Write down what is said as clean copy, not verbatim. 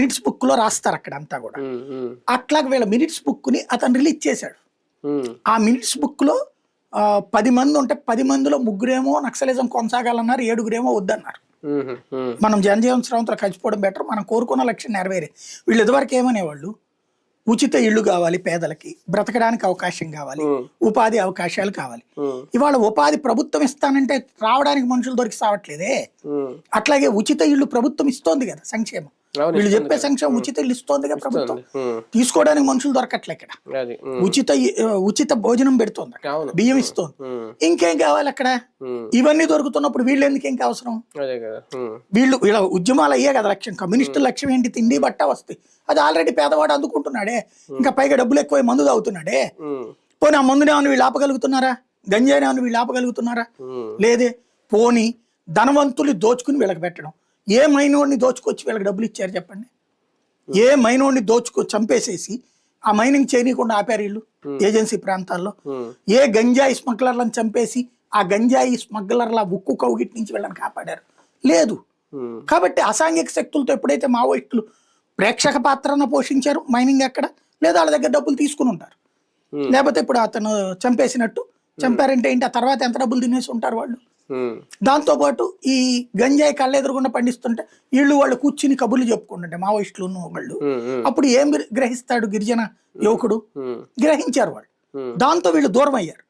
Minutes book లో రాస్తారు అక్కడ అంతా కూడా. అట్లాగే వీళ్ళ మినిట్స్ బుక్ ని అతను రిలీజ్ చేశాడు. ఆ మినిట్స్ బుక్ లో 10 మంది ఉంటే 10 మందిలో 3 నక్సలిజం కొనసాగాలన్నారు, 7 వద్దన్నారు. మనం జనజీవన్ స్రవంతిలో కలిసిపోవడం బెటర్, మనం కోరుకున్న లక్ష్యం నెరవేరే. వీళ్ళు ఇదివరకు ఏమనేవాళ్ళు, ఉచిత ఇళ్ళు కావాలి పేదలకి, బ్రతకడానికి అవకాశం కావాలి, ఉపాధి అవకాశాలు కావాలి. ఇవాళ ఉపాధి ప్రభుత్వం ఇస్తానంటే రావడానికి మనుషులు దొరికి సావట్లేదే. అట్లాగే ఉచిత ఇళ్ళు ప్రభుత్వం ఇస్తోంది కదా, సంక్షేమం. వీళ్ళు చెప్పే సంక్షేమం ఉచిత ఇల్లు ఇస్తోంది కదా ప్రభుత్వం, తీసుకోవడానికి మనుషులు దొరకట్లే ఇక్కడ. ఉచిత భోజనం పెడుతోంది, బియ్యం ఇస్తోంది. ఇంకేం కావాలి అక్కడ? ఇవన్నీ దొరుకుతున్నప్పుడు వీళ్ళు ఎందుకు ఇంకా అవసరం? వీళ్ళ ఉద్యమాలు అయ్యే కదా లక్ష్యం. కమ్యూనిస్టు లక్ష్యం ఏంటి? తిండి బట్ట వస్తాయి. అది ఆల్రెడీ పేదవాడు అందుకుంటున్నాడే, ఇంకా పైగా డబ్బులు ఎక్కువ మందు తాగుతున్నాడే. పోనీ ఆ మందుని ఏమైనా వీళ్ళు ఆపగలుగుతున్నారా? గంజాయిని ఏమైనా వీళ్ళు ఆపగలుగుతున్నారా? లేదే. పోనీ ధనవంతులు దోచుకుని వీళ్ళకి పెట్టడం. ఏ మైనోడిని దోచుకొచ్చి వీళ్ళకి డబ్బులు ఇచ్చారు చెప్పండి? ఏ మైనోడిని చంపేసేసి ఆ మైనింగ్ చేయనీయకుండా ఆపారు వీళ్ళు ఏజెన్సీ ప్రాంతాల్లో? ఏ గంజాయి స్మగ్లర్లను చంపేసి ఆ గంజాయి స్మగ్లర్ల ఉక్కు కౌగిటి నుంచి వీళ్ళని కాపాడారు? లేదు. కాబట్టి అసాంఘిక శక్తులతో ఎప్పుడైతే మావోయిస్టులు ప్రేక్షక పాత్రను పోషించారు మైనింగ్ ఎక్కడ, లేదా వాళ్ళ దగ్గర డబ్బులు తీసుకుని ఉంటారు. లేకపోతే ఇప్పుడు అతను చంపారంటే ఏంటి, ఆ తర్వాత ఎంత డబ్బులు తినేసి ఉంటారు వాళ్ళు. దాంతో పాటు ఈ గంజాయి కళ్ళెదురుగుండా పండిస్తుంటే వాళ్ళు కూర్చుని కబుర్లు చెప్పుకుంటుంటే మావోయిస్టులు వాళ్ళు, అప్పుడు ఏం గ్రహిస్తాడు గిరిజన యువకుడు? గ్రహించారు వాళ్ళు. దాంతో వీళ్ళు దూరం అయ్యారు.